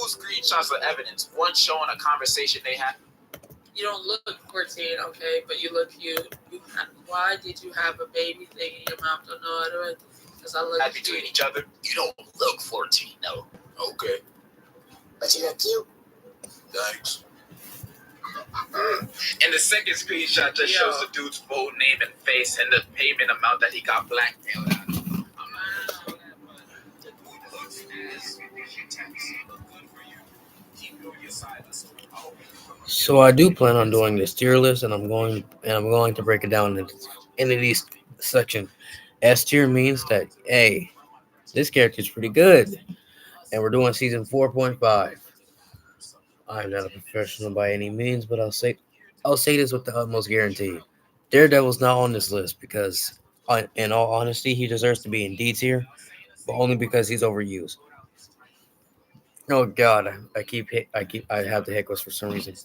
screenshots of evidence. One showing a conversation they had. You don't look 14, okay, but you look cute. Why did you have a baby thing in your mouth? Don't know how to. Because I look between each other. You don't look 14, no. Okay. But you look cute. Thanks. And the second screenshot just shows the dude's full name and face and the payment amount that he got blackmailed out of. So I do plan on doing this tier list, and I'm going to break it down into these sections. S tier means that this character is pretty good, and we're doing season 4.5. I'm not a professional by any means, but I'll say this with the utmost guarantee. Daredevil's not on this list because, in all honesty, he deserves to be in D tier, but only because he's overused. Oh God, I have the hiccups for some reason.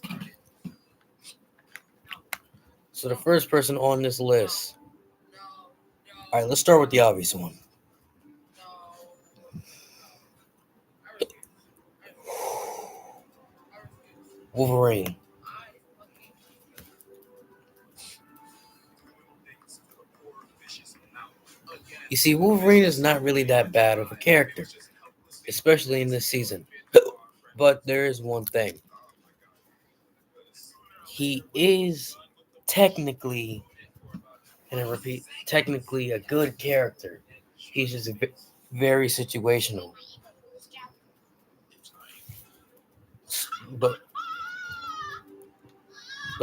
So the first person on this list. All right, let's start with the obvious one. Wolverine. You see, Wolverine is not really that bad of a character, especially in this season. But there is one thing. He is technically, and I repeat, technically a good character. He's just very situational. But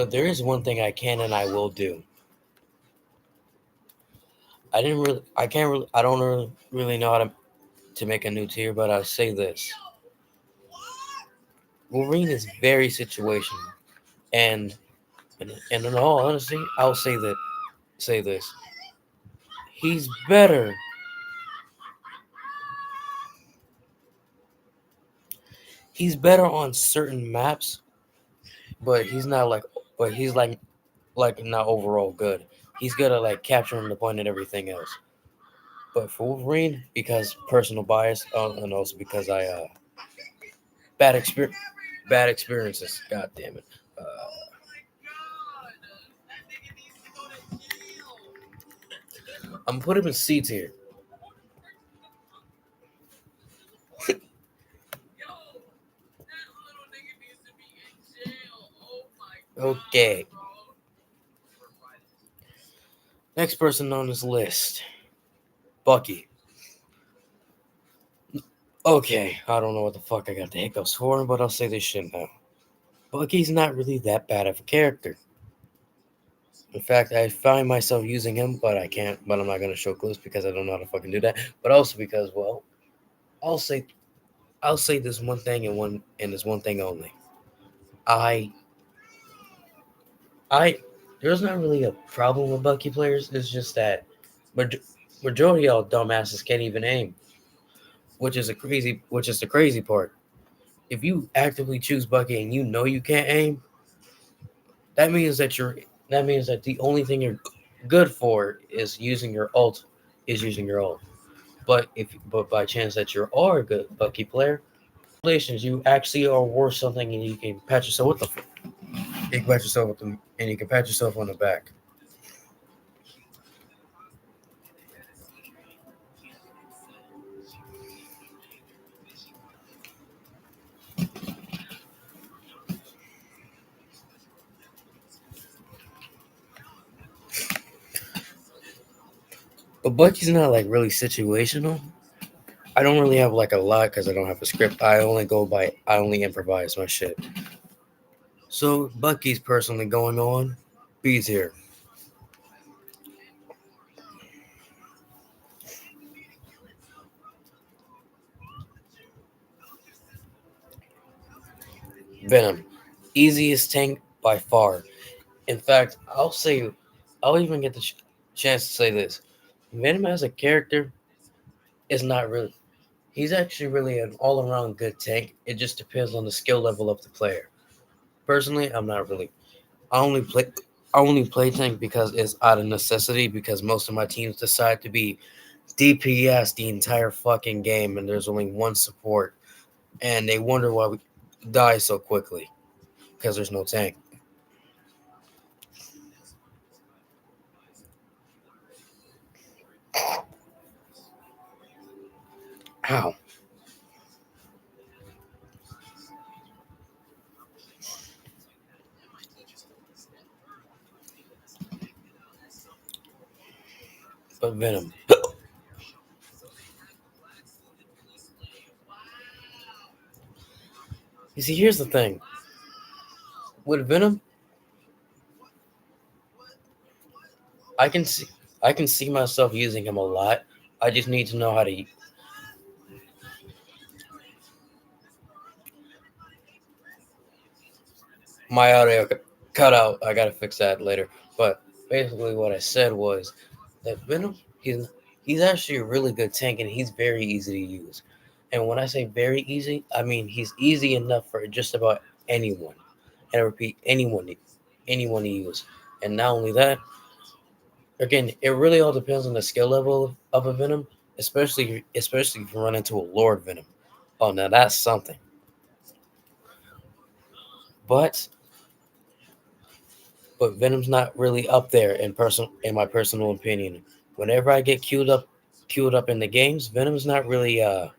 there is one thing I can and I will do. I don't really know how to make a new tier, but I'll say this. Wolverine is very situational. And in all honesty, I'll say this. He's better. He's better on certain maps, but he's not not overall good. He's good at like capturing the point and everything else. But for Wolverine, because personal bias, and also because I bad experiences. God damn it. I'm gonna put him in C tier. Okay. Next person on this list, Bucky. Okay, I don't know what the fuck I got the hiccups for, but I'll say this shit now. Bucky's not really that bad of a character. In fact, I find myself using him, but I can't. But I'm not gonna show clips because I don't know how to fucking do that. But also because, well, I'll say this one thing and this one thing only. There's not really a problem with Bucky players. It's just that majority of y'all dumbasses can't even aim, which is the crazy part. If you actively choose Bucky and you know you can't aim, that means that the only thing you're good for is using your ult. But by chance that you are a good Bucky player, congratulations, you actually are worth something, and you can pat yourself with the. You can pat yourself with them, and you can pat yourself on the back. But Bucky's not like really situational. I don't really have like a lot because I don't have a script. I only improvise my shit. So Bucky's personally going on. B's here. Venom, easiest tank by far. In fact, I'll even get the chance to say this. Venom as a character is not really. He's actually really an all-around good tank. It just depends on the skill level of the player. Personally, I'm not really. I only play tank because it's out of necessity because most of my teams decide to be DPS the entire fucking game and there's only one support. and they wonder why we die so quickly because there's no tank. How? But Venom. You see, here's the thing. With Venom, I can see I can see myself using him a lot. I just need to know how to. My audio cut out. I gotta fix that later. But basically, what I said was that Venom, he's actually a really good tank, and he's very easy to use. And when I say very easy, I mean he's easy enough for just about anyone. And I repeat, anyone to use. And not only that, again, it really all depends on the skill level of a Venom, especially if you run into a Lord Venom. Oh, now that's something. But Venom's not really up there in my personal opinion. Whenever I get queued up in the games, Venom's not really a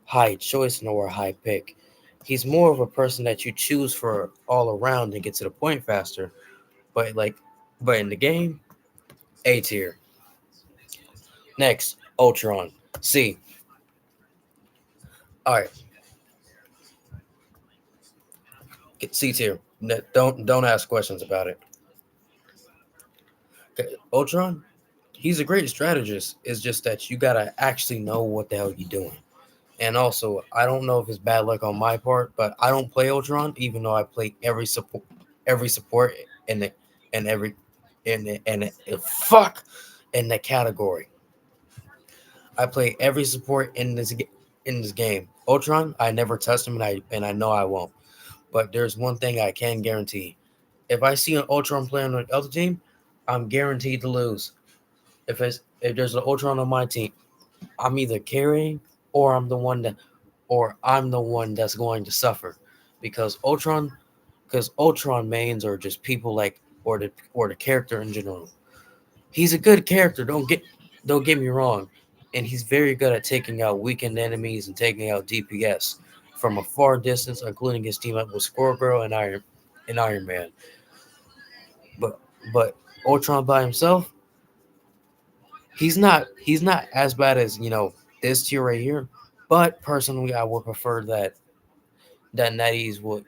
high choice nor a high pick. He's more of a person that you choose for all around and get to the point faster. But but in the game, A tier. Next, Ultron. C. All right, C tier. Don't ask questions about it. Okay, Ultron. He's a great strategist. It's just that you gotta actually know what the hell you're doing. And also, I don't know if it's bad luck on my part, but I don't play Ultron, even though I play every support in the in every in the, fuck in the category. I play every support in this game. Ultron, I never touched him, and I know I won't. But there's one thing I can guarantee: if I see an Ultron playing on the other team, I'm guaranteed to lose. If there's an Ultron on my team, I'm either carrying or I'm the one that's going to suffer because Ultron mains are just people like or the character in general. He's a good character, don't get me wrong, and he's very good at taking out weakened enemies and taking out DPS from a far distance, including his team up with Squirrel and Iron Man. But Ultron by himself, he's not as bad as this tier right here. But personally, I would prefer that NetEase would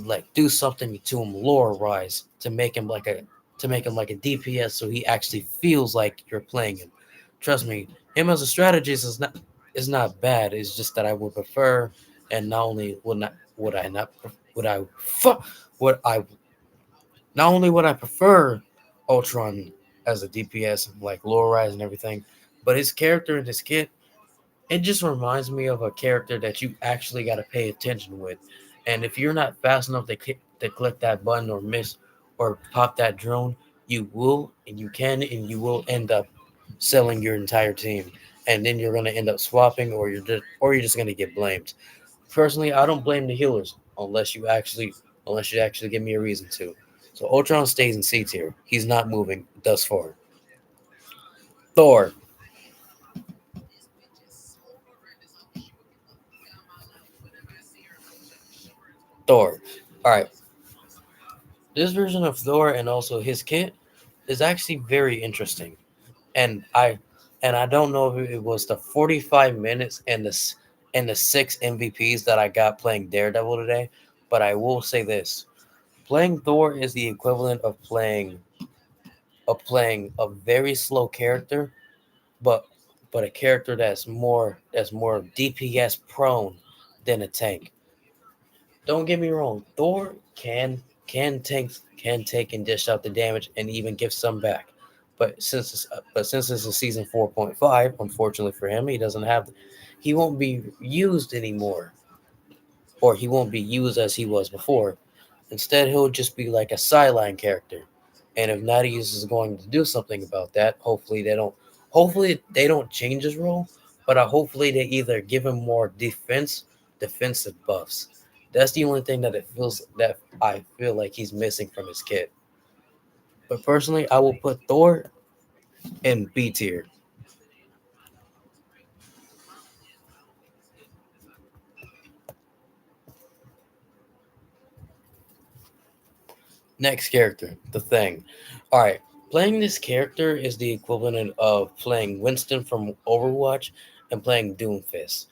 like do something to him lore wise to make him like a DPS so he actually feels like you're playing him. Trust me, him as a strategist is not bad. It's just that I would prefer, and not only would I not would I fuck would I not only would I prefer Ultron as a DPS like lore wise and everything, but his character in this kit, it just reminds me of a character that you actually got to pay attention with. And if you're not fast enough to click that button or miss or pop that drone, you will and you can and you will end up selling your entire team. And then you're going to end up swapping or you're just going to get blamed. Personally, I don't blame the healers unless you actually give me a reason to. So Ultron stays in C tier. He's not moving thus far. Thor. Thor. All right. This version of Thor and also his kit is actually very interesting. And I don't know if it was the 45 minutes and the 6 MVPs that I got playing Daredevil today, but I will say this. Playing Thor is the equivalent of playing a very slow character, but a character that's more DPS prone than a tank. Don't get me wrong, Thor can take and dish out the damage and even give some back. But since it's a season 4.5, unfortunately for him, he won't be used anymore, or he won't be used as he was before. Instead, he'll just be like a sideline character. And if Nadius is going to do something about that, hopefully they don't change his role, but hopefully they either give him more defense defensive buffs. That's the only thing that I feel like he's missing from his kit. But personally, I will put Thor in B tier. Next character, the Thing. All right, playing this character is the equivalent of playing Winston from Overwatch and playing Doomfist.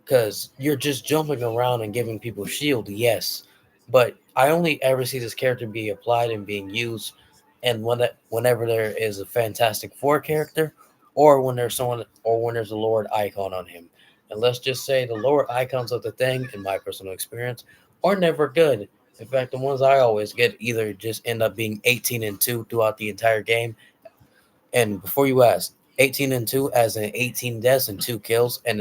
Because you're just jumping around and giving people shield, yes, but I only ever see this character be applied and being used, and whenever there is a Fantastic Four character, or when there's someone, or when there's a Lord icon on him. And let's just say the lower icons of the Thing, in my personal experience, are never good. In fact, the ones I always get either just end up being 18-2 throughout the entire game. And before you ask, 18-2 as in 18 deaths and 2 kills, and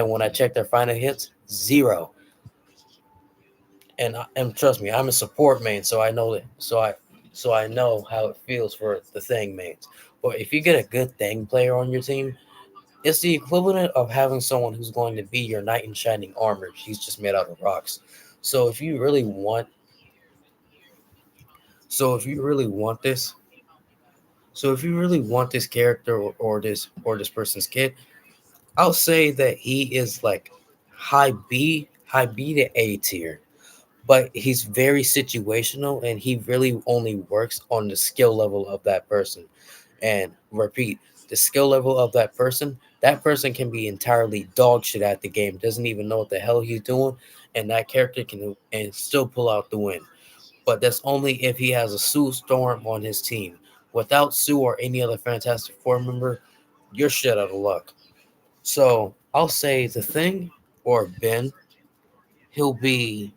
when I check their final hits, 0. And trust me, I'm a support main, so I know that. So I know how it feels for the Thing mains. But if you get a good Thing player on your team, it's the equivalent of having someone who's going to be your knight in shining armor. He's just made out of rocks. So if you really want, so if you really want this, so if you really want this character or this person's kit, I'll say that he is like high B to A tier, but he's very situational and he really only works on the skill level of that person. And repeat, the skill level of that person can be entirely dog shit at the game, doesn't even know what the hell he's doing, and that character can and still pull out the win. But that's only if he has a Sue Storm on his team. Without Sue or any other Fantastic Four member, you're shit out of luck. So I'll say the Thing or Ben, he'll be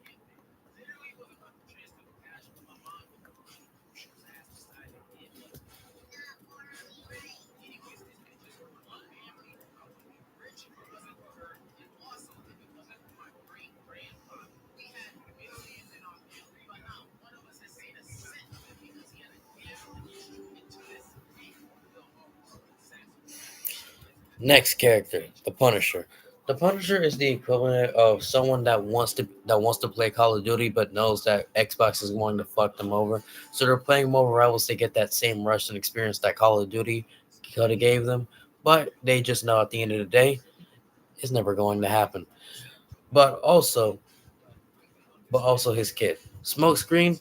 next character, the Punisher. The Punisher is the equivalent of someone that wants to play Call of Duty but knows that Xbox is going to fuck them over. So they're playing mobile rivals to get that same rush and experience that Call of Duty could have gave them. But they just know at the end of the day, it's never going to happen. But also, but also his kid. Smokescreen,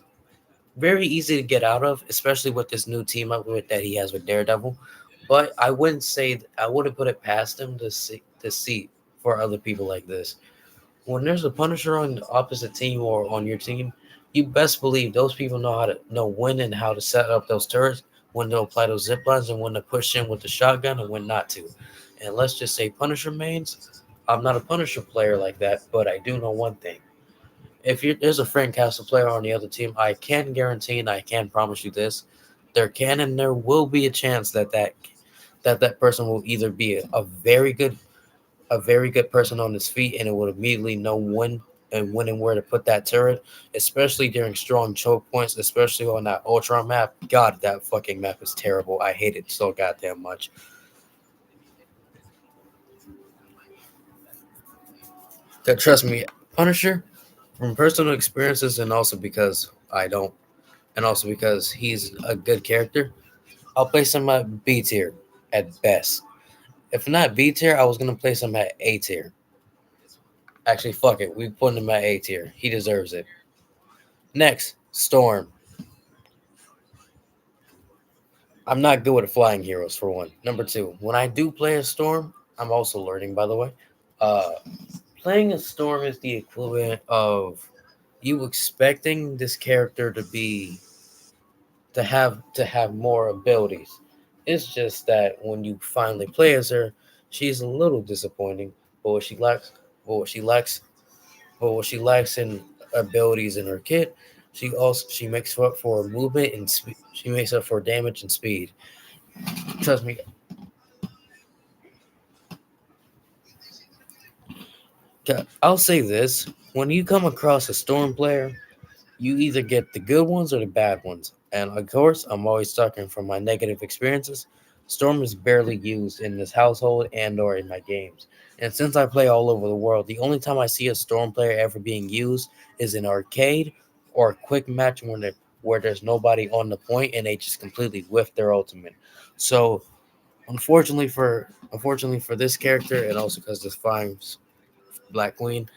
very easy to get out of, especially with this new team up with that he has with Daredevil. But I wouldn't put it past him to see for other people like this. When there's a Punisher on the opposite team or on your team, you best believe those people know how to know when and how to set up those turrets, when to apply those zip lines, and when to push in with the shotgun and when not to. And let's just say Punisher mains. I'm not a Punisher player like that, but I do know one thing. If there's a Frank Castle player on the other team, I can guarantee and I can promise you this: there will be a chance that person will either be a very good person on his feet, and it would immediately know when and where to put that turret, especially during strong choke points, especially on that Ultron map. God, that fucking map is terrible. I hate it so goddamn much. 'Cause trust me, Punisher, from personal experiences, and also because he's a good character, I'll place him at B tier at best. If not B tier, I was gonna place him at A tier. Actually, fuck it, we put him at A tier. He deserves it. Next, Storm. I'm not good with flying heroes for one. Number two, when I do play a Storm, I'm also learning, by the way. Uh, Playing a Storm is the equivalent of you expecting this character to have more abilities. It's just that when you finally play as her, she's a little disappointing. But but what she lacks, but what she lacks in abilities in her kit, she makes up for movement and speed. She makes up for damage and speed. Trust me, I'll say this: when you come across a Storm player, you either get the good ones or the bad ones. And of course, I'm always talking from my negative experiences. Storm is barely used in this household and or in my games. And since I play all over the world, the only time I see a Storm player ever being used is in arcade or a quick match where there's nobody on the point and they just completely whiff their ultimate. So unfortunately for this character and also because this finds Black Queen,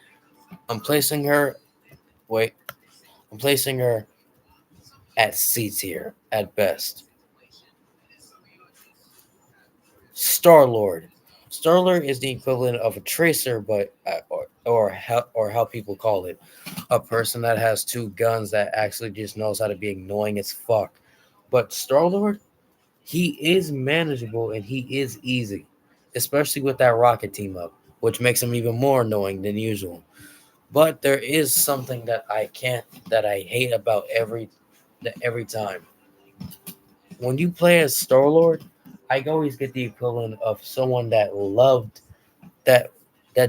I'm placing her wait, I'm placing her at C tier at best. Star Lord. Star Lord is the equivalent of a tracer, but or how people call it, a person that has two guns that actually just knows how to be annoying as fuck. But Star Lord, he is manageable and he is easy, especially with that rocket team up, which makes him even more annoying than usual. But there is something that I hate about every time. When you play as Star Lord, I always get the equivalent of someone that that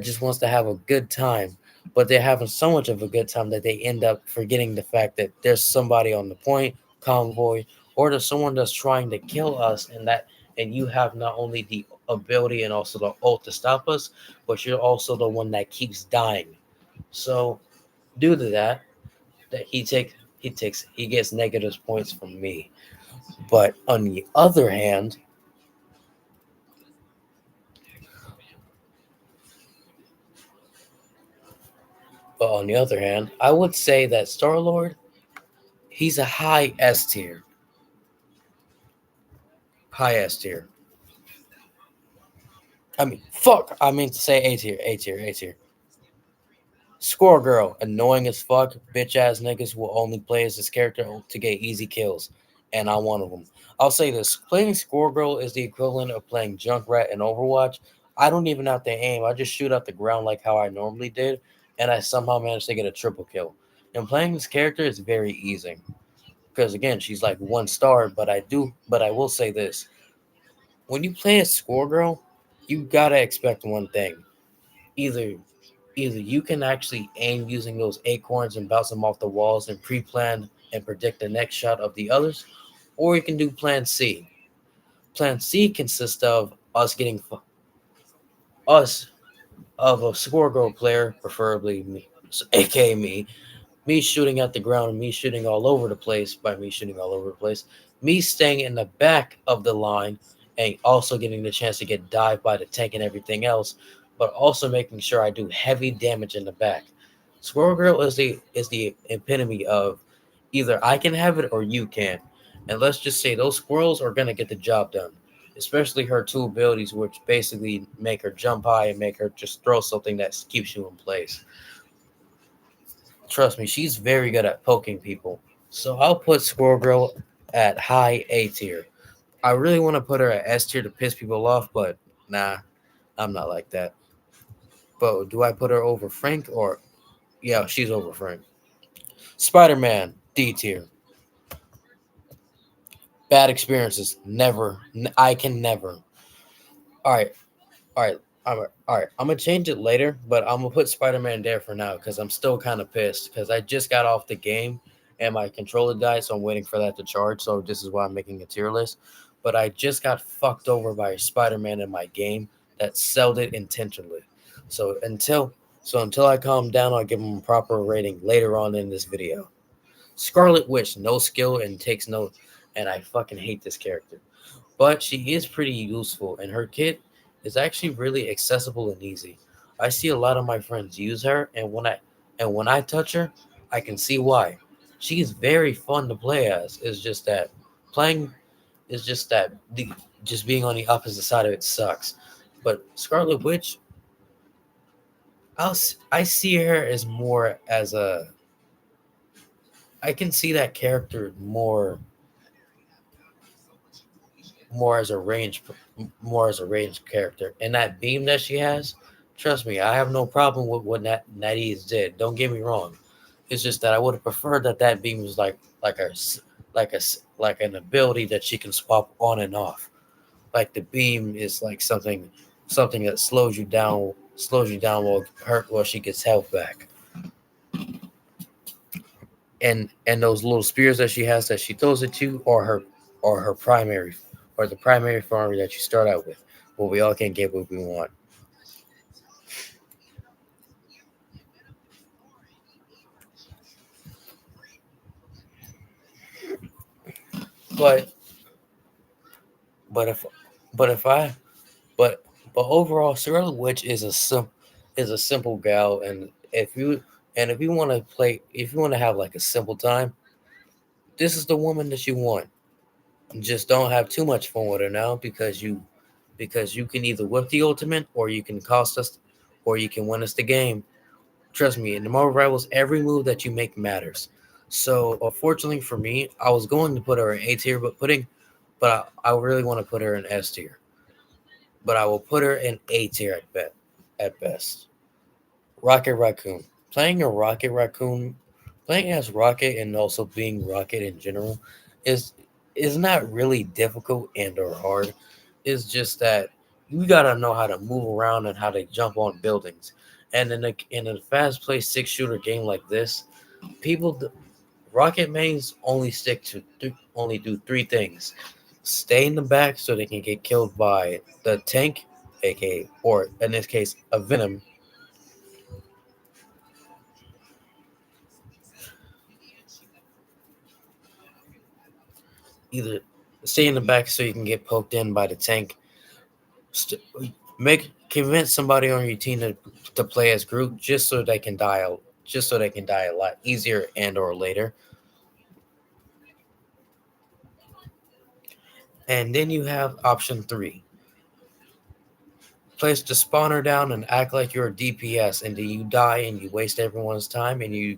just wants to have a good time, but they're having so much of a good time that they end up forgetting the fact that there's somebody on the point, convoy, or there's someone that's trying to kill us, and you have not only the ability and also the ult to stop us, but you're also the one that keeps dying. So due to that, that he gets negative points from me. But on the other hand, I would say that Star Lord, he's a high S tier. I mean, fuck. I mean to say A tier, A tier, A tier. Squirrel Girl, annoying as fuck, bitch ass niggas will only play as this character to get easy kills, and I'm one of them. I'll say this: playing Squirrel Girl is the equivalent of playing Junkrat in Overwatch. I don't even have to aim; I just shoot at the ground like how I normally did, and I somehow managed to get a triple kill. And playing this character is very easy because again, she's like one star. But I will say this: when you play as Squirrel Girl, you gotta expect one thing: either either you can actually aim using those acorns and bounce them off the walls and pre-plan and predict the next shot of the others, or you can do Plan C. Plan C consists of us of a score goal player, preferably me, aka me shooting at the ground and me shooting all over the place. By me shooting all over the place, me staying in the back of the line and also getting the chance to get dived by the tank and everything else, but also making sure I do heavy damage in the back. Squirrel Girl is the epitome of either I can have it or you can. And let's just say those squirrels are gonna get the job done. Especially her two abilities, which basically make her jump high and make her just throw something that keeps you in place. Trust me, she's very good at poking people. So I'll put Squirrel Girl at high A tier. I really want to put her at S tier to piss people off, but nah, I'm not like that. But do I put her over Frank or yeah, she's over Frank. Spider Man D tier. Bad experiences. Never. I can never. All right. All right. All right. I'm gonna change it later, but I'm gonna put Spider Man there for now because I'm still kind of pissed because I just got off the game and my controller died, so I'm waiting for that to charge. So this is why I'm making a tier list. But I just got fucked over by Spider Man in my game that sold it intentionally. So until I calm down, I'll give him a proper rating later on in this video. Scarlet Witch, no skill and takes no, and I fucking hate this character. But she is pretty useful, and her kit is actually really accessible and easy. I see a lot of my friends use her, and when I touch her, I can see why. She is very fun to play as. It's just that playing is just that the just being on the opposite side of it sucks. But Scarlet Witch, I see her as more as a I can see that character more as a range more as a range character. And that beam that she has, trust me, I have no problem with what Nadiz did. Don't get me wrong. It's just that I would have preferred that beam was like an ability that she can swap on and off. Like the beam is like something that slows you down while she gets health back. And those little spears that she has that she throws it to are her primary or the primary farmer that you start out with. But we all can't get what we want. But but if but if I but but overall, Cirilla Witch is a simple gal, and if you want to play, if you want to have like a simple time, this is the woman that you want. Just don't have too much fun with her now because you can either whip the ultimate or you can cost us or you can win us the game. Trust me, in the Marvel Rivals, every move that you make matters. So unfortunately for me, I was going to put her in A tier, but I really want to put her in S tier. But I will put her in A tier at best. Rocket Raccoon. Playing a Rocket Raccoon, playing as Rocket and also being Rocket in general is is not really difficult and or hard. It's just that you gotta know how to move around and how to jump on buildings. And in a fast-paced six-shooter game like this, people Rocket mains only stick to only do three things: stay in the back so they can get killed by the tank, aka or in this case a Venom. Either stay in the back so you can get poked in by the tank. St- make convince somebody on your team to play as Groot just so they can die a lot easier and or later. And then you have option three: place the spawner down and act like you're a DPS, and then you die and you waste everyone's time, and you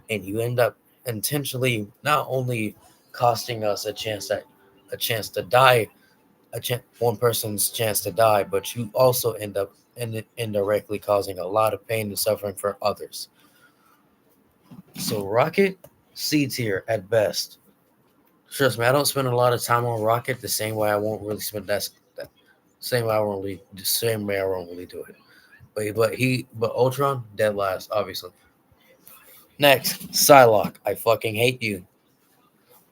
end up intentionally not only costing us a chance to die, one person's chance to die, but you also end up indirectly causing a lot of pain and suffering for others. So Rocket, C tier at best. Trust me, I don't spend a lot of time on Rocket the same way I won't really spend that same way I won't really the same way I won't really do it. But Ultron dead last obviously. Next, Psylocke. I fucking hate you.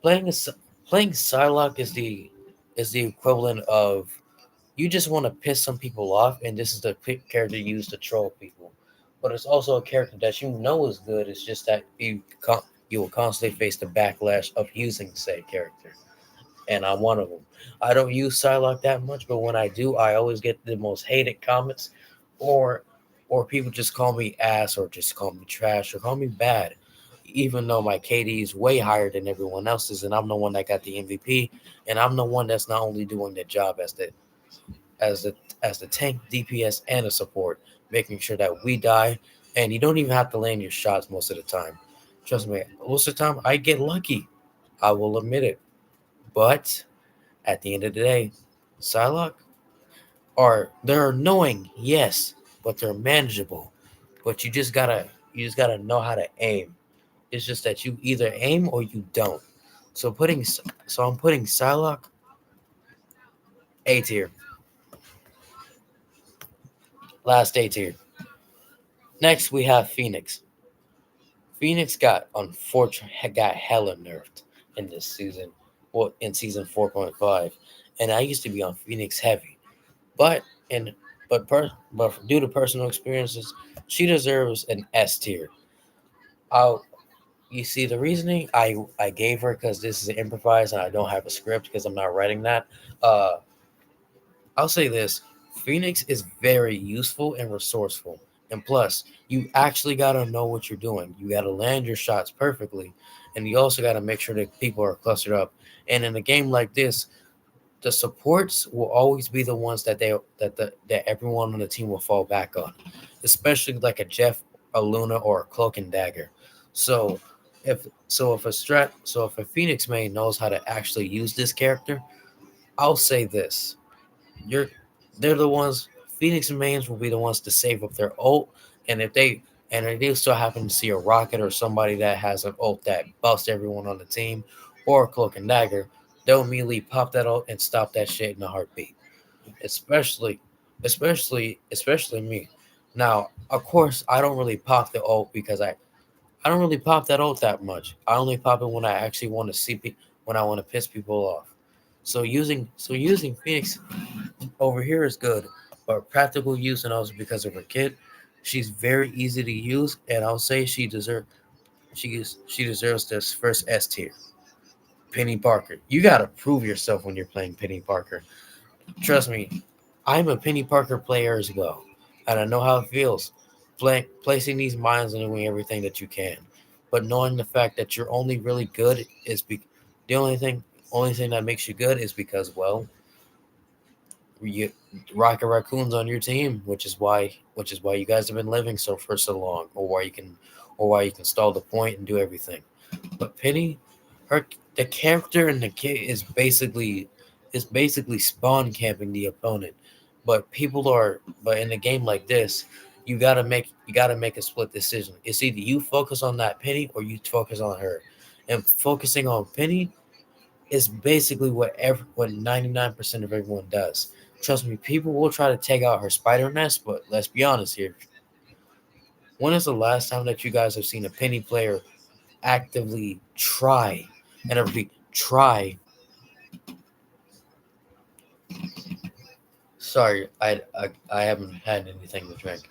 Playing a, playing Psylocke is the equivalent of you just want to piss some people off, and this is the character you use to troll people. But it's also a character that you know is good. It's just that you will constantly face the backlash of using said character, and I'm one of them. I don't use Psylocke that much, but when I do, I always get the most hated comments, or or people just call me ass, or just call me trash, or call me bad. Even though my KD is way higher than everyone else's, and I'm the one that got the MVP, and I'm the one that's not only doing the job as the as the tank, DPS, and a support, making sure that we die, and you don't even have to land your shots most of the time. Trust me, most of the time I get lucky. I will admit it. But at the end of the day, Psylocke they're annoying, yes, but they're manageable. But you just gotta know how to aim. It's just that you either aim or you don't. So I'm putting Psylocke A tier, last A tier. Next we have Phoenix. Phoenix got hella nerfed in this season, well in season 4.5, and I used to be on Phoenix heavy, but in but due to personal experiences, she deserves an S tier. I'll You see the reasoning I gave her because this is improvised and I don't have a script because I'm not writing that. Uh, I'll say this: Phoenix is very useful and resourceful, and plus, you actually gotta know what you're doing. You gotta land your shots perfectly, and you also gotta make sure that people are clustered up. And in a game like this, the supports will always be the ones that everyone on the team will fall back on, especially like a Jeff, a Luna, or a Cloak and Dagger. So if a Phoenix main knows how to actually use this character, I'll say this: you're they're the ones Phoenix mains will be the ones to save up their ult, and if they still happen to see a rocket or somebody that has an ult that busts everyone on the team, or a cloak and dagger, they'll immediately pop that ult and stop that shit in a heartbeat. Especially, especially me. Now, of course, I don't really pop the ult because I don't really pop that ult that much. I only pop it when I actually want to when I want to piss people off. So using Phoenix over here is good, but practical use and also because of her kid, she's very easy to use, and I'll say she deserves this first S tier. Penny Parker, you gotta prove yourself when you're playing Penny Parker. Trust me, I'm a Penny Parker player as well, and I know how it feels. Placing these mines and doing everything that you can, but knowing the fact that you're only really good is the only thing that makes you good is because you Rocket Raccoon's on your team, which is why you guys have been living for so long, or why you can stall the point and do everything. But Penny, her the character in the kit is basically spawn camping the opponent. But in a game like this, you gotta make a split decision. It's either you focus on that Penny or you focus on her. And focusing on Penny is basically what 99% of everyone does. Trust me, people will try to take out her spider nest, but let's be honest here. When is the last time that you guys have seen a Penny player actively try, and I repeat, try. Sorry, I haven't had anything to drink.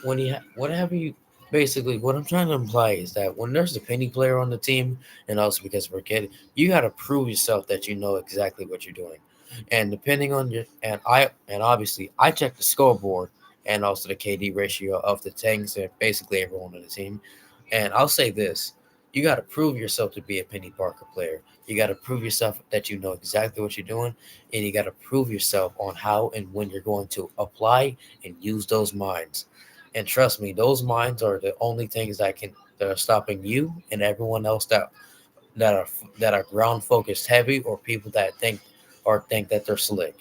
Whatever you basically what I'm trying to imply is that when there's a Penny player on the team, and also because we're kid, you got to prove yourself that you know exactly what you're doing. And depending on your and obviously I check the scoreboard and also the KD ratio of the tanks and basically everyone on the team. And I'll say this: you got to prove yourself to be a Penny Parker player. You got to prove yourself that you know exactly what you're doing, and you got to prove yourself on how and when you're going to apply and use those mines. And trust me, those mines are the only things that are stopping you and everyone else that are that are ground focused heavy or people that think that they're slick.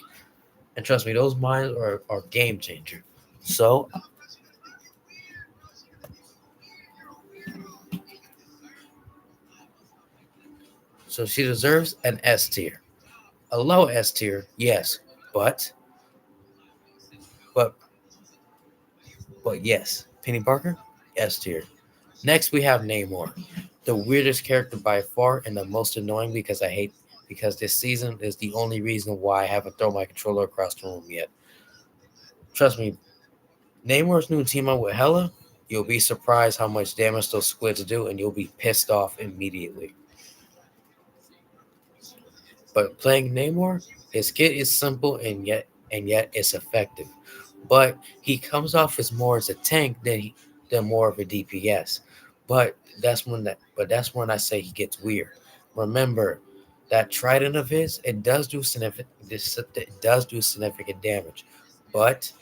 And trust me, those mines are game changer. So so she deserves an S tier. A low S tier, yes, but but but yes, Penny Parker, S tier. Next we have Namor, the weirdest character by far and the most annoying because this season is the only reason why I haven't thrown my controller across the room yet. Trust me, Namor's new team up with Hela, you'll be surprised how much damage those squids do, and you'll be pissed off immediately. But playing Namor, his kit is simple and yet it's effective. But he comes off as more as a tank than more of a DPS. But that's when I say he gets weird. Remember that trident of his, it does do significant damage. But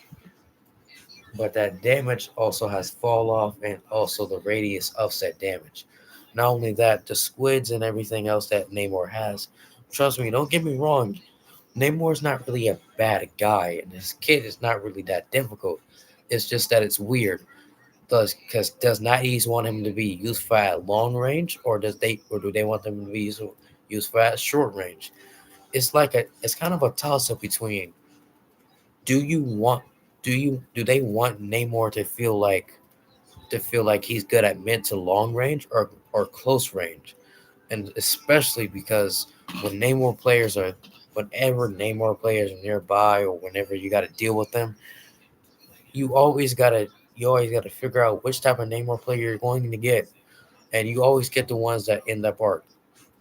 but that damage also has fall off and also the radius of said damage. Not only that, the squids and everything else that Namor has. Trust me, don't get me wrong. Namor's not really a bad guy, and his kid is not really that difficult. It's just that it's weird. Does not ease want him to be useful at long range, or do they want them to be useful at short range? It's kind of a toss up between do you want do they want Namor to feel like he's good at mid to long range or close range, and especially because when Namor players are whenever Namor players are nearby or whenever you got to deal with them, you always gotta you always gotta figure out which type of Namor player you're going to get, and you always get the ones that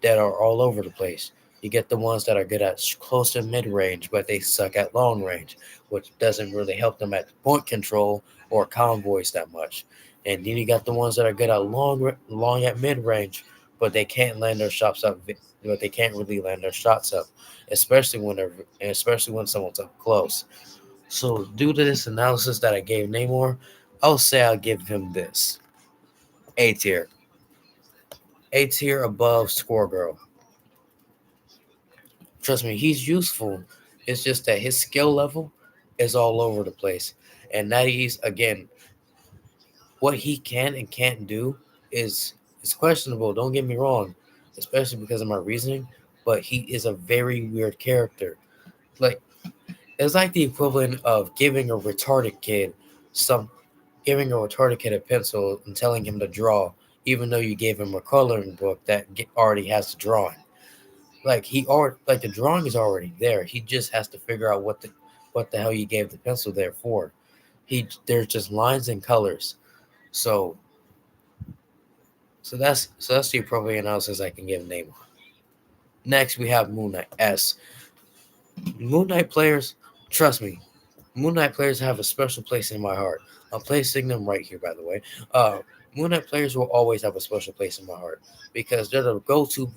are all over the place. You get the ones that are good at close to mid range, but they suck at long range, which doesn't really help them at point control or convoys that much. And then you got the ones that are good at long at mid range, but they can't land their shots up. But they can't really land their shots up, especially when someone's up close. So due to this analysis that I gave Namor, I'll say I'll give him this A tier, A tier above Score Girl. Trust me, he's useful. It's just that his skill level is all over the place. And that he's again, what he can and can't do is is questionable. Don't get me wrong, especially because of my reasoning. But he is a very weird character. Like it's like the equivalent of some giving a retarded kid a pencil and telling him to draw, even though you gave him a coloring book that already has the drawing. Like he already like the drawing is already there. He just has to figure out what the hell you gave the pencil there for. There's just lines and colors. So that's the appropriate analysis I can give Neymar. Next we have Moon Knight S. Moon Knight players, trust me, Moon Knight players have a special place in my heart. I'm placing them right here, by the way. Moon Knight players will always have a special place in my heart because they're the go-to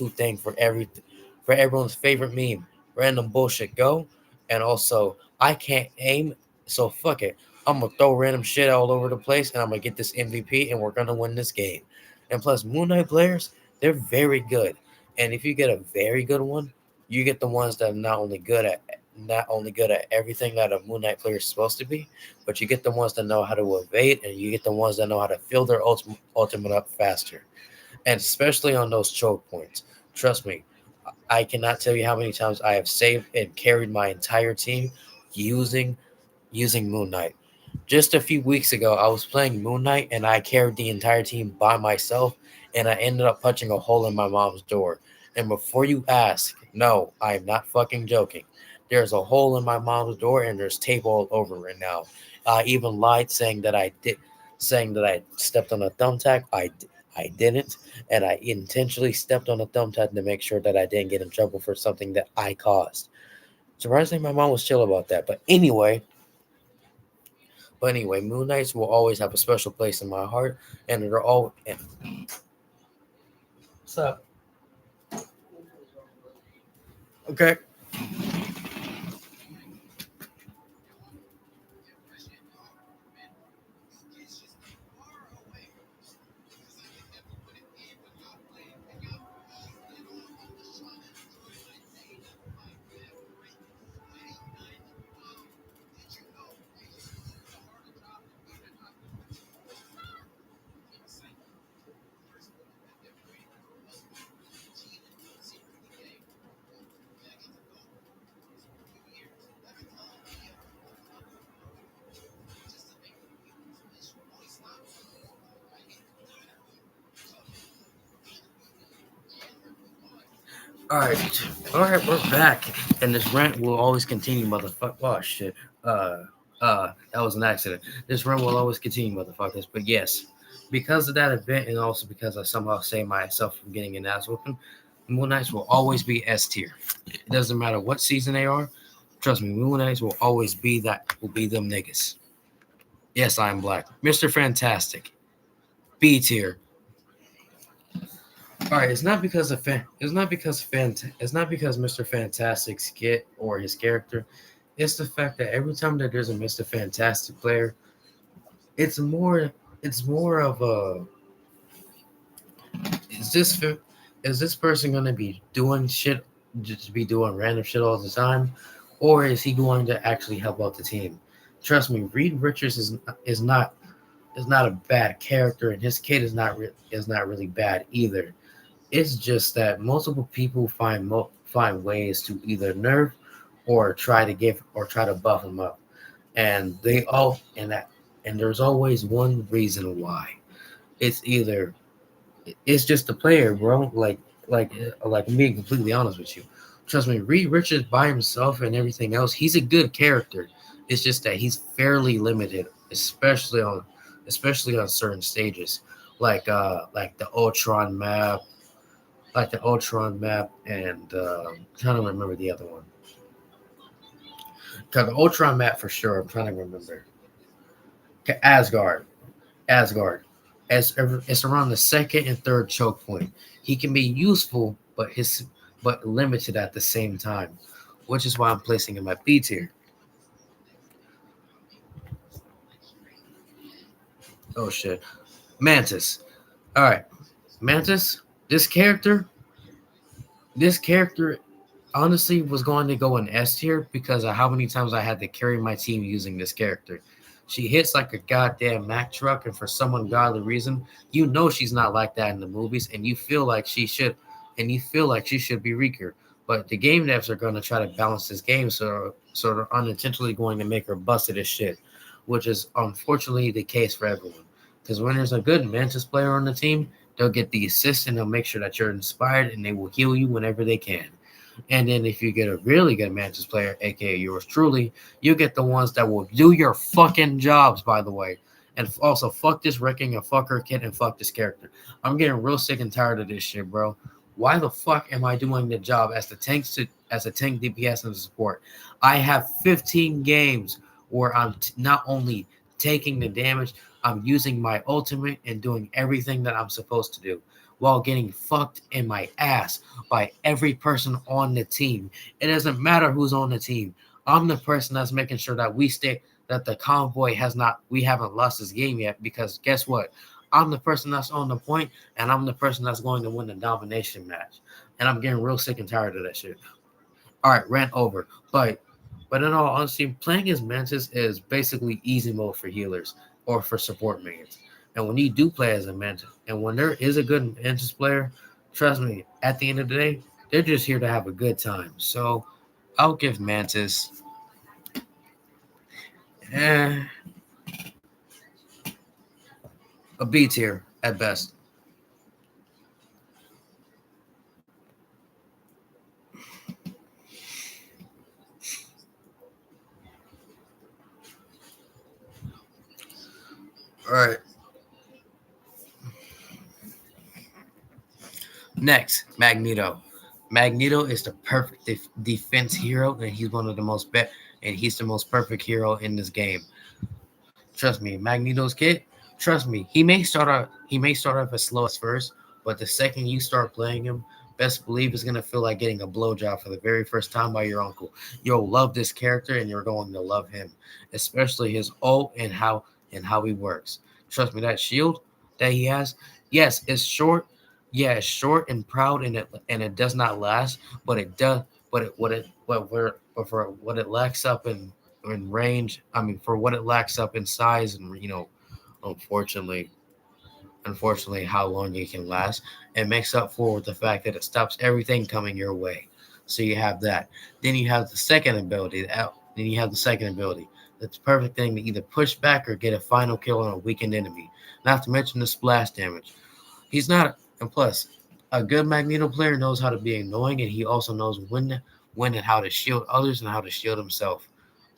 thing for everyone's favorite meme, random bullshit go, and also I can't aim, so fuck it. I'm gonna throw random shit all over the place, and I'm gonna get this MVP, and we're gonna win this game. And plus, Moon Knight players, they're very good, and if you get a very good one, you get the ones that are not only good at everything that a Moon Knight player is supposed to be, but you get the ones that know how to evade, and you get the ones that know how to fill their ultimate up faster, and especially on those choke points. Trust me, I cannot tell you how many times I have saved and carried my entire team using Moon Knight. Just a few weeks ago, I was playing Moon Knight and I carried the entire team by myself, and I ended up punching a hole in my mom's door. And before you ask, no, I am not fucking joking. There's a hole in my mom's door and there's tape all over it now. I even lied saying that I stepped on a thumbtack. I didn't, and I intentionally stepped on a thumbtack to make sure that I didn't get in trouble for something that I caused. Surprisingly, my mom was chill about that. But anyway, Moon Knights will always have a special place in my heart, and they're all. What's up? Okay. All right, we're back, and this rant will always continue, motherfucker. Oh shit, that was an accident. This rant will always continue, motherfuckers. But yes, because of that event, and also because I somehow saved myself from getting an ass whooping, Moon Knights will always be S tier. It doesn't matter what season they are. Trust me, Moon Knights will always be that. Will be them niggas. Yes, I am black, Mr. Fantastic, B tier. All right, it's not because Mr. Fantastic's skit or his character. It's the fact that every time that there's a Mr. Fantastic player, it's more of a is this is this person going to be doing shit just be doing random shit all the time, or is he going to actually help out the team? Trust me, Reed Richards is not a bad character, and his kid is not really bad either. It's just that multiple people find ways to either nerf or try to buff him up, and they all and there's always one reason why. It's either it's just the player, bro. Like I'm being completely honest with you. Trust me, Reed Richards by himself and everything else, he's a good character. It's just that he's fairly limited, especially on certain stages, like the Ultron map, and trying to remember the other one. Cause the Ultron map for sure. I'm trying to remember. Okay, Asgard. As it's around the second and third choke point. He can be useful, but limited at the same time, which is why I'm placing him at B tier. Oh shit, Mantis. All right, Mantis. This character, this character honestly was going to go in S tier because of how many times I had to carry my team using this character. She hits like a goddamn Mack truck, and for some ungodly reason, you know she's not like that in the movies, and you feel like she should be weaker. But the game devs are going to try to balance this game, so they're unintentionally going to make her busted as shit, which is unfortunately the case for everyone. Because when there's a good Mantis player on the team, They'll get the assist and they'll make sure that you're inspired and they will heal you whenever they can. And then if you get a really good Mantis player, aka yours truly, you get the ones that will do your fucking jobs, by the way. And also, fuck this wrecking and fuck her kid and fuck this character. I'm getting real sick and tired of this shit, bro. Why the fuck am I doing the job as a tank DPS and support? I have 15 games where I'm not only taking the damage, I'm using my ultimate and doing everything that I'm supposed to do while getting fucked in my ass by every person on the team. It doesn't matter who's on the team. I'm the person that's making sure that that the convoy we haven't lost this game yet, because guess what? I'm the person that's on the point, and I'm the person that's going to win the domination match. And I'm getting real sick and tired of that shit. All right, rant over. But in all honesty, playing as Mantis is basically easy mode for healers or for support mains. And when you do play as a Mantis, and when there is a good Mantis player, trust me, at the end of the day, they're just here to have a good time. So I'll give Mantis a B tier at best. All right. Next, Magneto. Magneto is the perfect defense hero, and he's one of the most he's the most perfect hero in this game. Trust me, Magneto's kit. Trust me, he may start off as slow as first, but the second you start playing him, best believe it's gonna feel like getting a blowjob for the very first time by your uncle. You'll love this character, and you're going to love him, especially his ult and how he works. Trust me, that shield that he has, yes, it's short. Yeah, it's short and proud, and it does not last, but it does. But for what it lacks up in range, I mean, for what it lacks up in size, and unfortunately, how long it can last, it makes up for the fact that it stops everything coming your way. So you have that. Then you have the second ability. That's the perfect thing to either push back or get a final kill on a weakened enemy. Not to mention the splash damage. And plus, a good Magneto player knows how to be annoying, and he also knows when and how to shield others and how to shield himself.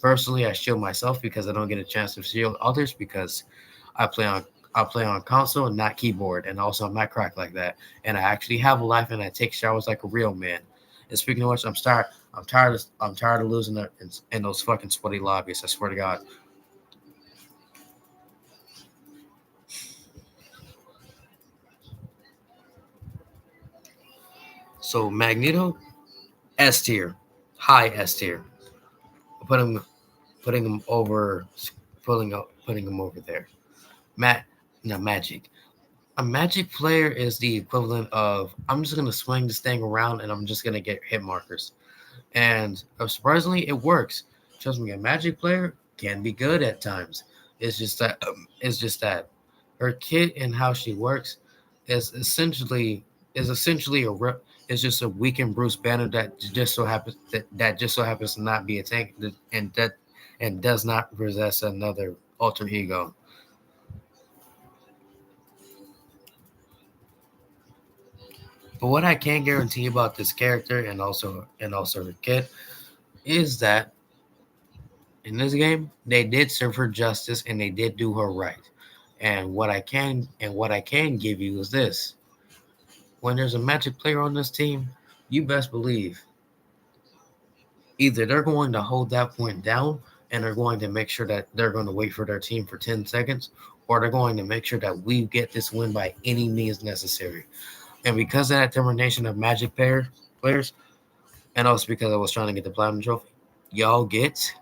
Personally, I shield myself because I don't get a chance to shield others because I play on console and not keyboard, and also I'm not cracked like that. And I actually have a life, and I take showers like a real man. And speaking of which, I'm tired of losing in those fucking sweaty lobbies. I swear to God. So Magneto, S tier, high S tier. Putting him over there. Magic. A Magic player is the equivalent of, I'm just gonna swing this thing around and I'm just gonna get hit markers. And surprisingly, it works. Trust me, a Magic player can be good at times. It's just that her kit and how she works is essentially just a weakened Bruce Banner that just so happens to not be a tank and does not possess another alter ego. But what I can guarantee about this character and also her kit is that in this game they did serve her justice and they did do her right. And what I can give you is this. When there's a Magic player on this team, you best believe either they're going to hold that point down and they're going to make sure that they're going to wait for their team for 10 seconds, or they're going to make sure that we get this win by any means necessary. And because of that determination of Magic players, and also because I was trying to get the Platinum Trophy, y'all get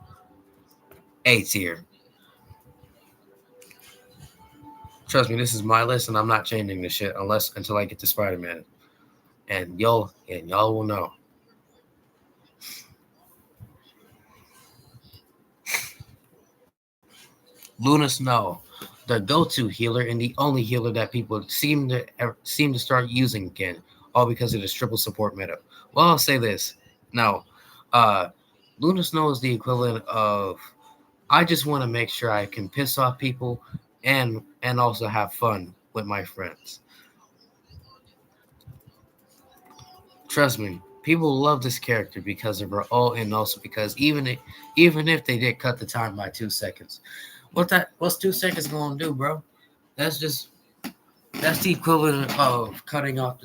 A tier. Trust me, this is my list, and I'm not changing this shit until I get to Spider-Man, and y'all will know. Luna Snow, the go-to healer and the only healer that people seem to start using again, all because of this triple support meta. Well, I'll say this. No, Luna Snow is the equivalent of, I just want to make sure I can piss off people and also have fun with my friends. Trust me, people love this character because of her ult, and also because even if they did cut the time by 2 seconds, what's 2 seconds gonna do, bro? That's just that's the equivalent of cutting off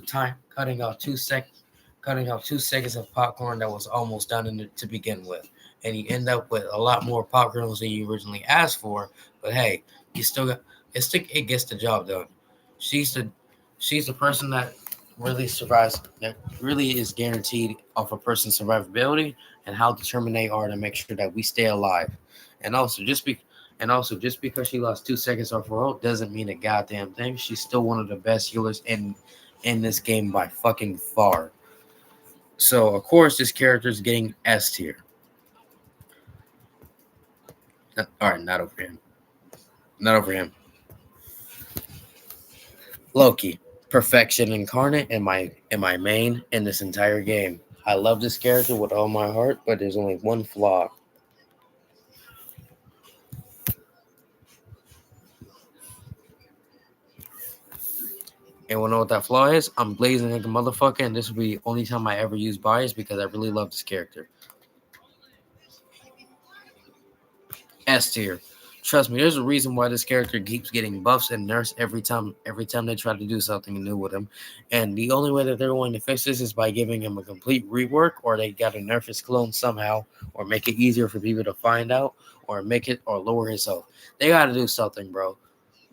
2 seconds of popcorn that was almost done to begin with, and you end up with a lot more popcorn than you originally asked for. But hey, you still got it gets the job done. She's the she's the person that really survives, that really is guaranteed of a person's survivability and how determined they are to make sure that we stay alive. And also just because she lost 2 seconds off her ult doesn't mean a goddamn thing. She's still one of the best healers in this game by fucking far. So of course this character is getting S tier. All right, not over him. Not over him. Loki, perfection incarnate in my main in this entire game. I love this character with all my heart, but there's only one flaw. And wanna know what that flaw is? I'm blazing like a motherfucker, and this will be the only time I ever use bias because I really love this character. S tier. Trust me, there's a reason why this character keeps getting buffs and nerfs every time they try to do something new with him. And the only way that they're going to fix this is by giving him a complete rework, or they gotta nerf his clone somehow, or make it easier for people to find out, or make it or lower his health. They gotta do something, bro.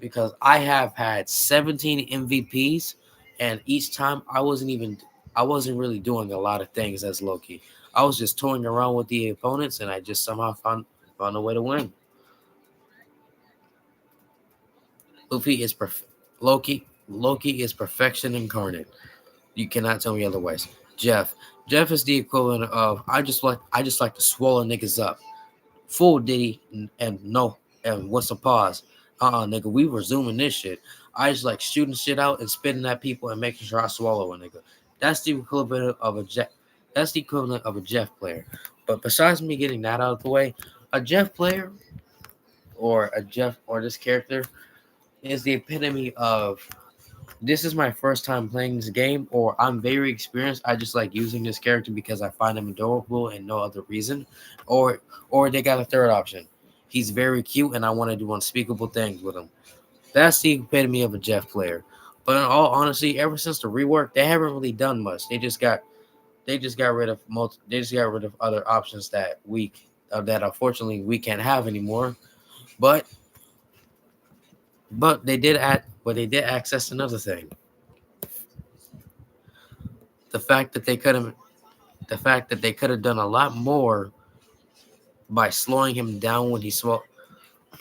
Because I have had 17 MVPs, and each time I wasn't really doing a lot of things as Loki. I was just toying around with the opponents, and I just somehow found a way to win. Luffy is Loki is perfection incarnate. You cannot tell me otherwise. Jeff. Jeff is the equivalent of I just like to swallow niggas up. Full Diddy and no and what's a pause? Nigga, we resuming this shit. I just like shooting shit out and spitting at people and making sure I swallow a nigga. That's the equivalent of a Jeff. That's the equivalent of a Jeff player. But besides me getting that out of the way, a Jeff player or this character is the epitome of this is my first time playing this game, or I'm very experienced. I just like using this character because I find him adorable and no other reason. Or they got a third option. He's very cute and I want to do unspeakable things with him. That's the epitome of a Jeff player. But in all honesty, ever since the rework, they haven't really done much. They just got rid of other options that unfortunately we can't have anymore. But they did access another thing. The fact that they could have done a lot more by slowing him down when he swung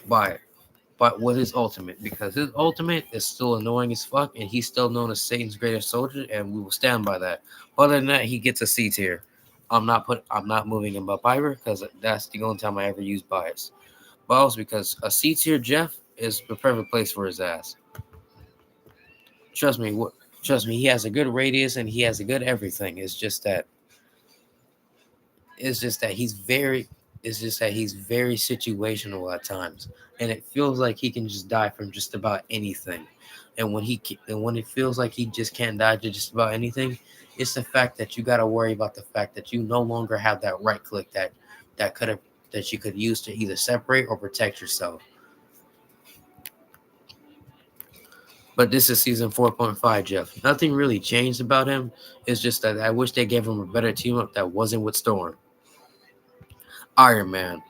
by but with his ultimate, because his ultimate is still annoying as fuck and he's still known as Satan's greatest soldier, and we will stand by that. Other than that, he gets a C tier. I'm not moving him up either because that's the only time I ever use bias. But also because a C tier Jeff is the perfect place for his ass. Trust me, he has a good radius and he has a good everything. It's just that he's very situational at times, and it feels like he can just die from just about anything. And when it feels like he just can't die to just about anything, it's the fact that you got to worry about the fact that you no longer have that right click that could have that you could use to either separate or protect yourself. But this is season 4.5, Jeff. Nothing really changed about him. It's just that I wish they gave him a better team up that wasn't with Storm. Iron Man.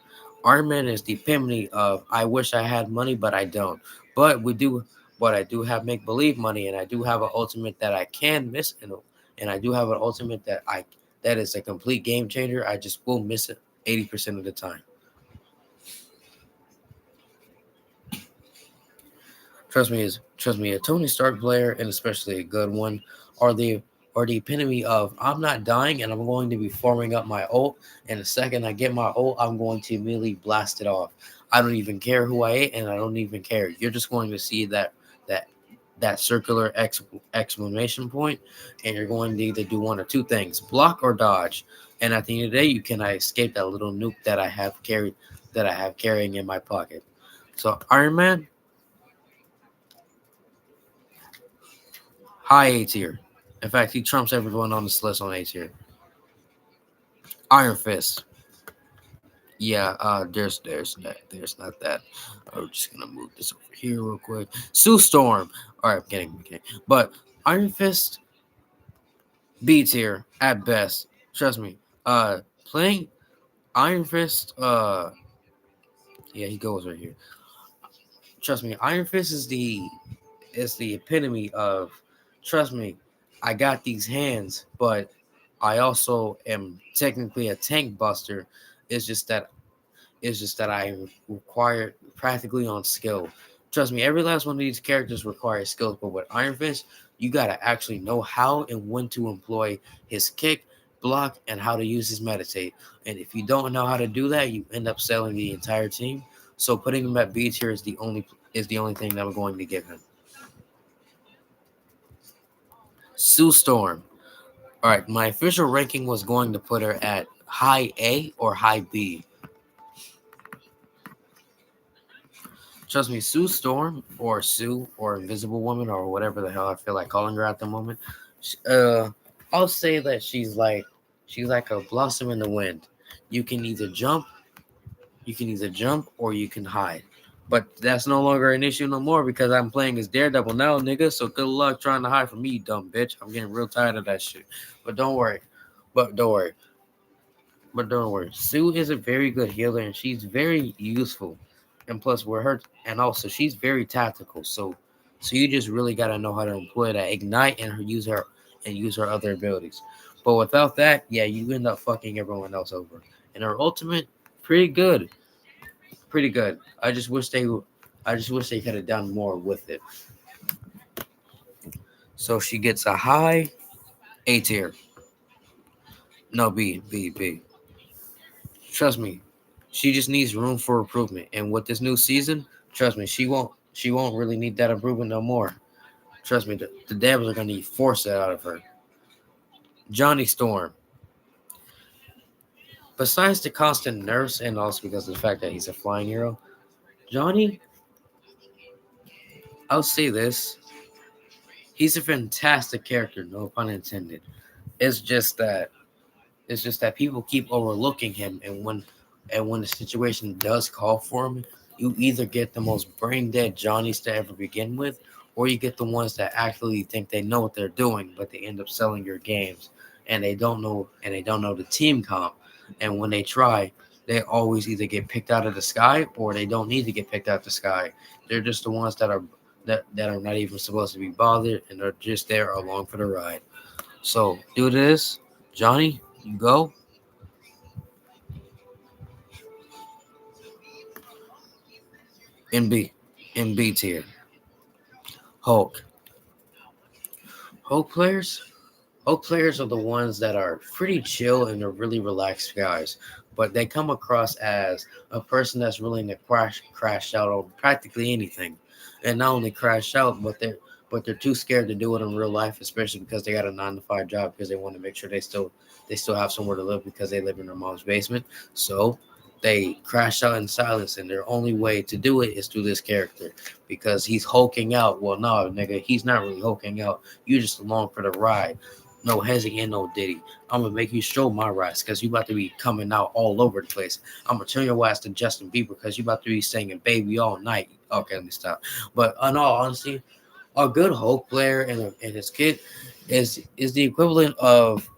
Iron Man is the epitome of I wish I had money, but I don't. But we do, but I do have make believe money, and I do have an ultimate that I can miss, and I do have an ultimate that is a complete game changer. I just will miss it 80% of the time. Trust me, a Tony Stark player, and especially a good one, are the epitome of I'm not dying and I'm going to be forming up my ult. And the second I get my ult, I'm going to immediately blast it off. I don't even care who I ate, and I don't even care. You're just going to see that that circular exclamation point, and you're going to either do one or two things: block or dodge. And at the end of the day, you cannot escape that little nuke that I have carrying in my pocket. So Iron Man, high A tier. In fact, he trumps everyone on this list on A tier. Iron Fist. Yeah, there's not that. I'm just gonna move this over here real quick. Sue Storm. All right, I'm kidding. But Iron Fist B tier at best. Trust me. Playing Iron Fist. Yeah, he goes right here. Trust me, Iron Fist is the epitome of. Trust me, I got these hands, but I also am technically a tank buster. It's just that I require practically on skill. Trust me, every last one of these characters requires skills, but with Iron Fist, you gotta actually know how and when to employ his kick, block, and how to use his meditate. And if you don't know how to do that, you end up selling the entire team. So putting him at B tier is the only thing that I'm going to give him. Sue Storm. All right, my official ranking was going to put her at high A or high B. Trust me, Sue Storm or Sue or Invisible Woman or whatever the hell I feel like calling her at the moment. I'll say that she's like a blossom in the wind. You can either jump or you can hide. But that's no longer an issue no more because I'm playing as Daredevil now, nigga. So good luck trying to hide from me, you dumb bitch. I'm getting real tired of that shit. But don't worry. Sue is a very good healer and she's very useful. And plus we're her and also she's very tactical. So you just really gotta know how to employ that ignite and use her other abilities. But without that, yeah, you end up fucking everyone else over. And her ultimate, pretty good. Pretty good. I just wish they could have done more with it. So she gets a high A tier. No, B. Trust me, she just needs room for improvement. And with this new season, trust me, she won't really need that improvement no more. Trust me, the Devils are gonna force that out of her. Johnny Storm. Besides the constant nerfs and also because of the fact that he's a flying hero, Johnny, I'll say this. He's a fantastic character, no pun intended. It's just that people keep overlooking him, and when the situation does call for him, you either get the most brain dead Johnnies to ever begin with, or you get the ones that actually think they know what they're doing, but they end up selling your games, and they don't know the team comp, and when they try, they always either get picked out of the sky or they don't need to get picked out of the sky. They're just the ones that are not even supposed to be bothered, and they're just there along for the ride. So do this, Johnny. You go. In B tier. Hulk. Hulk players. Hulk players are the ones that are pretty chill and they're really relaxed guys, but they come across as a person that's willing to crash out on practically anything, and not only crash out, but they're too scared to do it in real life, especially because they got a 9 to 5 job because they want to make sure they still have somewhere to live because they live in their mom's basement. So they crash out in silence, and their only way to do it is through this character because he's hulking out. Well, no, nigga, he's not really hulking out. You just along for the ride. No Hezzy and no Diddy. I'm gonna make you show my rights because you about to be coming out all over the place. I'm gonna turn your ass to Justin Bieber because you about to be singing "Baby" all night. Okay, let me stop. But in all honesty, a good Hulk player and his kid is the equivalent of,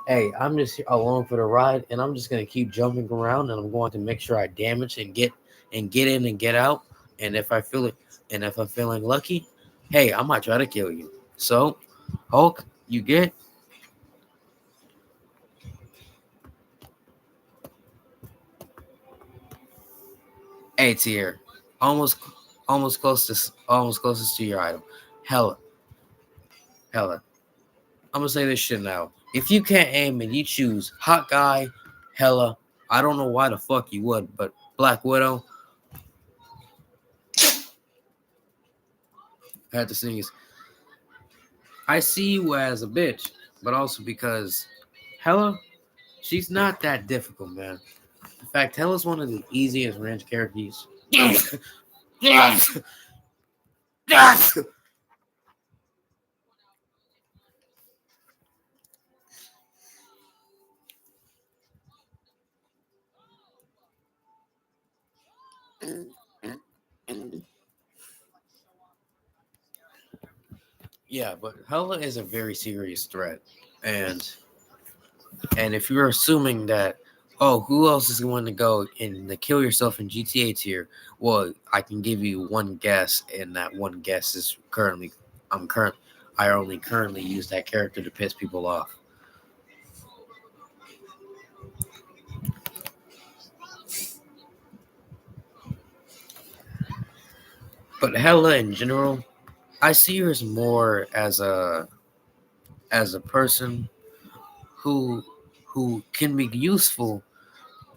hey, I'm just along for the ride, and I'm just gonna keep jumping around, and I'm going to make sure I damage and get in and get out. And if I'm feeling lucky, hey, I might try to kill you. So, Hulk, you get A tier, almost closest to your item. Hella. I'm gonna say this shit now. If you can't aim and you choose Hot Guy, Hella, I don't know why the fuck you would, but Black Widow, I had to sneeze. I see you as a bitch, but also because Hella, she's not that difficult, man. In fact, Hella's one of the easiest range characters. Yeah, but Hela is a very serious threat, and if you're assuming that, oh, who else is going to go and to kill yourself in GTA tier? Well, I can give you one guess, and that one guess is currently, I'm current. I only currently use that character to piss people off. But Hela in general, I see her as more as a person who can be useful,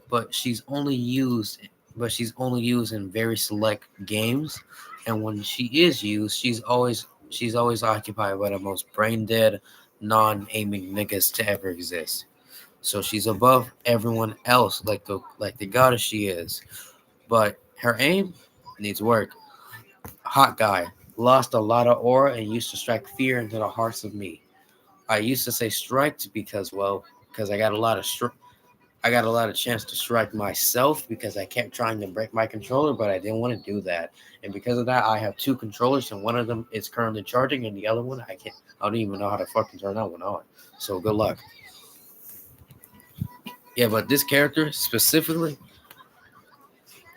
but she's only used in very select games, and when she is used, she's always occupied by the most brain dead, non-aiming niggas to ever exist. So she's above everyone else, like the goddess she is. But her aim needs work. Hot guy lost a lot of aura and used to strike fear into the hearts of me. I used to say striked because, well, because I got a lot of chance to strike myself because I kept trying to break my controller, but I didn't want to do that. And because of that, I have two controllers, and one of them is currently charging, and the other one I can't. I don't even know how to fucking turn that one on. So good luck. Yeah, but this character specifically,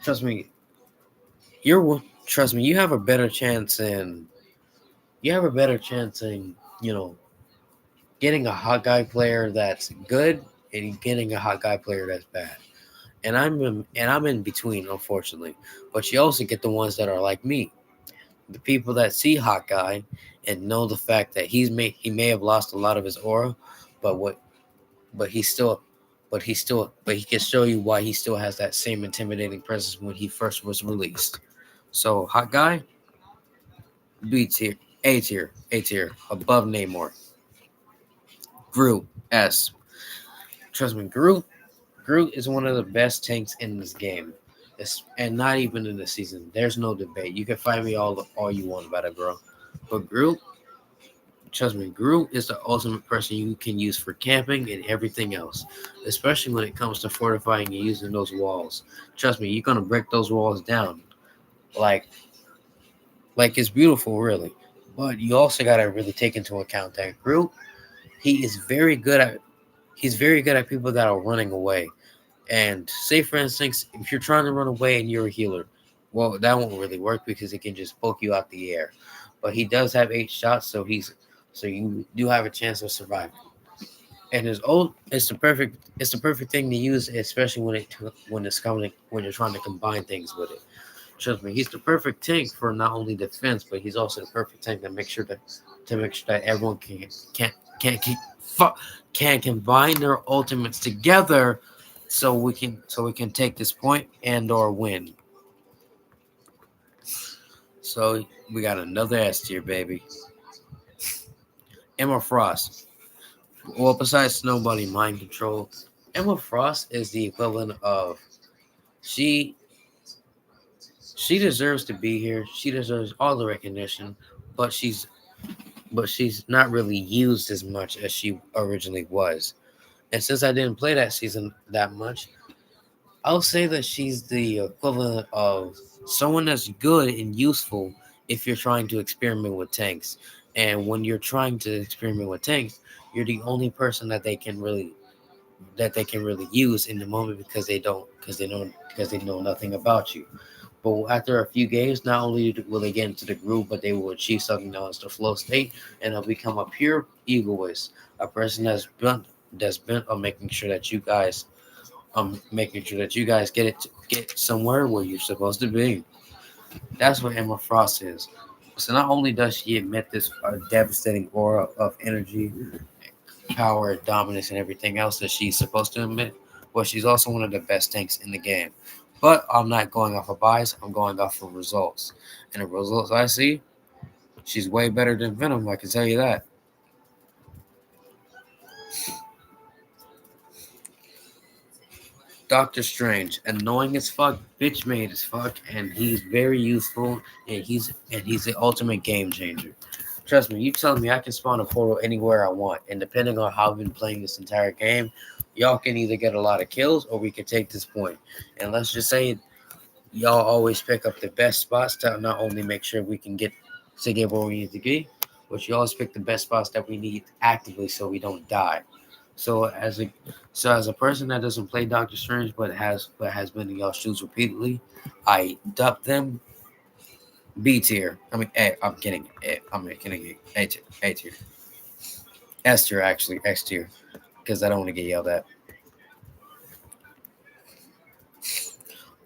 trust me, trust me, you have a better chance in getting a hot guy player that's good and getting a hot guy player that's bad. I'm in between, unfortunately. But you also get the ones that are like me, the people that see Hot Guy and know the fact that he may have lost a lot of his aura, but what but he still but he can show you why he still has that same intimidating presence when he first was released. So Hot Guy, B tier, A tier, above Namor. Groot, S. Trust me, Groot is one of the best tanks in this game. And not even in the season. There's no debate. You can fight me all you want about it, bro. But Groot, trust me, Groot is the ultimate person you can use for camping and everything else, especially when it comes to fortifying and using those walls. Trust me, you're gonna break those walls down. Like it's beautiful, really. But you also gotta really take into account that Groot, he is very good at he's very good at people that are running away. And say, for instance, if you're trying to run away and you're a healer, well, that won't really work because it can just poke you out the air. But he does have 8 shots, so you do have a chance of surviving. And it's the perfect thing to use, especially when you're trying to combine things with it. Trust me, he's the perfect tank for not only defense, but he's also the perfect tank to make sure that everyone can keep can combine their ultimates together so we can take this point and or win. So we got another S tier, baby. Emma Frost. Well, besides Snowbody Mind Control, Emma Frost is the equivalent of she she deserves to be here. She deserves all the recognition, but she's not really used as much as she originally was. And since I didn't play that season that much, I'll say that she's the equivalent of someone that's good and useful if you're trying to experiment with tanks. And when you're trying to experiment with tanks, you're the only person that they can really use in the moment because they know nothing about you. But after a few games, not only will they get into the groove, but they will achieve something known as the flow state, and they'll become a pure egoist, a person that's bent on making sure that you guys get somewhere where you're supposed to be. That's what Emma Frost is. So not only does she emit this devastating aura of energy, power, dominance, and everything else that she's supposed to emit, but she's also one of the best tanks in the game. But I'm not going off of bias. I'm going off of results. And the results I see, she's way better than Venom. I can tell you that. Doctor Strange, annoying as fuck, bitch made as fuck, and he's very useful, and he's the ultimate game changer. Trust me, you tell me I can spawn a portal anywhere I want, and depending on how I've been playing this entire game, y'all can either get a lot of kills or we can take this point. And let's just say y'all always pick up the best spots to not only make sure we can get where we need to be, but you always pick the best spots that we need actively so we don't die. So as a person that doesn't play Doctor Strange but has been in y'all shoes repeatedly, I dub them B tier. I mean, A. I'm kidding. I'm kidding. A tier. A tier. S tier actually. X tier. Because I don't want to get yelled at.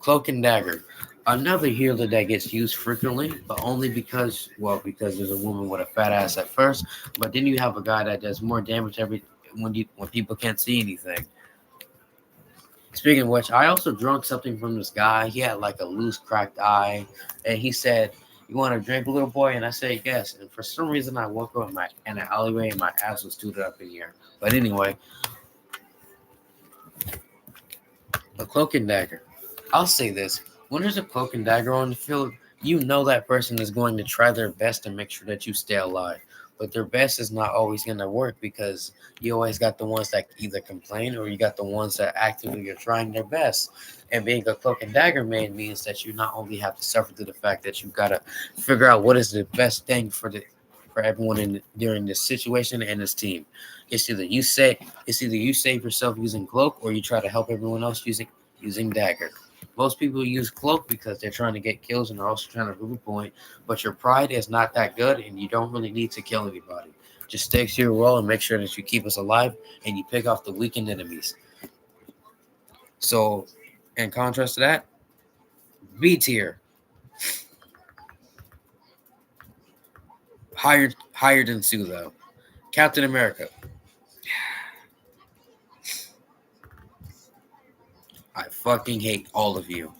Cloak and Dagger. Another healer that gets used frequently, but only because there's a woman with a fat ass at first, but then you have a guy that does more damage when people can't see anything. Speaking of which, I also drank something from this guy. He had like a loose, cracked eye, and he said, "You want a drink, little boy?" And I said, "Yes." And for some reason, I woke up in an alleyway, and my ass was tooted up in the air. But anyway, a Cloak and Dagger. I'll say this. When there's a Cloak and Dagger on the field, you know that person is going to try their best to make sure that you stay alive. But their best is not always going to work because you always got the ones that either complain or you got the ones that actively are trying their best. And being a Cloak and Dagger man means that you not only have to suffer through the fact that you've got to figure out what is the best thing for everyone during this situation and this team. It's either you save yourself using Cloak or you try to help everyone else using Dagger. Most people use Cloak because they're trying to get kills and they're also trying to prove a point. But your pride is not that good, and you don't really need to kill anybody. Just stick to your role and make sure that you keep us alive, and you pick off the weakened enemies. So, in contrast to that, B tier. Higher than Sue, though. Captain America. I fucking hate all of you.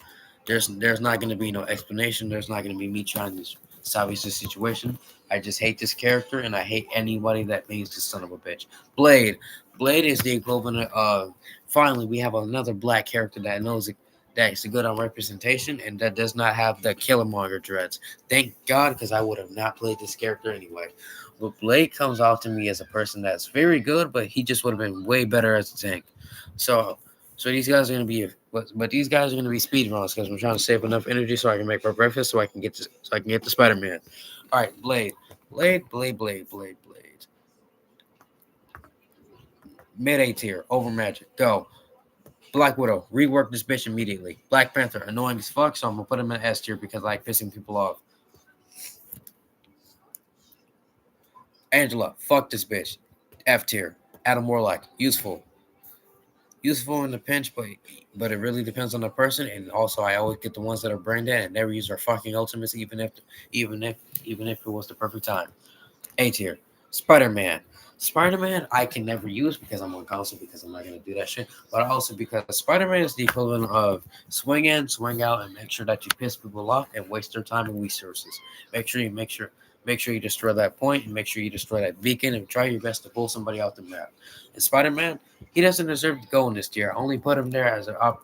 There's not going to be no explanation. There's not going to be me trying to salvage the situation. I just hate this character, and I hate anybody that means this son of a bitch. Blade. Blade is the equivalent of, finally, we have another black character that knows that's good on representation and that does not have the Killmonger dreads. Thank God, because I would have not played this character anyway. But Blade comes off to me as a person that's very good, but he just would have been way better as a tank. So these guys are going to be, but these guys are going to be speed runs because I'm trying to save enough energy so I can make my breakfast so I can get to Spider-Man. All right, Blade. Mid A tier, over Magic. Go. Black Widow, rework this bitch immediately. Black Panther, annoying as fuck, so I'm gonna put him in S tier because I like pissing people off. Angela, fuck this bitch. F tier. Adam Warlock, useful in the pinch, but it really depends on the person. And also, I always get the ones that are brain dead and never use their fucking ultimates, even if it was the perfect time. A tier. Spider-Man, I can never use because I'm on console because I'm not gonna do that shit. But also because Spider-Man is the equivalent of swing in, swing out, and make sure that you piss people off and waste their time and resources. Make sure you destroy that point and make sure you destroy that beacon and try your best to pull somebody off the map. And Spider-Man, he doesn't deserve to go in this tier. I only put him there as a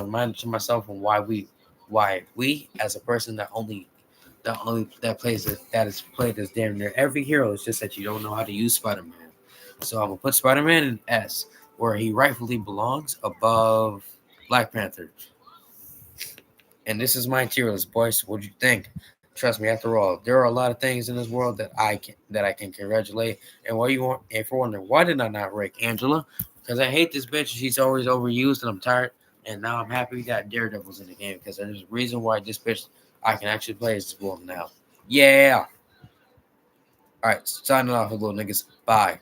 reminder to myself on why we as a person that is played as damn near every hero. It's just that you don't know how to use Spider-Man. So I'm gonna put Spider-Man in S, where he rightfully belongs, above Black Panther. And this is my tier list, boys. What'd you think? Trust me, after all, there are a lot of things in this world that I can congratulate. And if you're wondering why did I not rank Angela? Because I hate this bitch. She's always overused, and I'm tired. And now I'm happy we got Daredevil's in the game because there's a reason why this bitch I can actually play as this woman now. Yeah. All right, signing off, little niggas. Bye.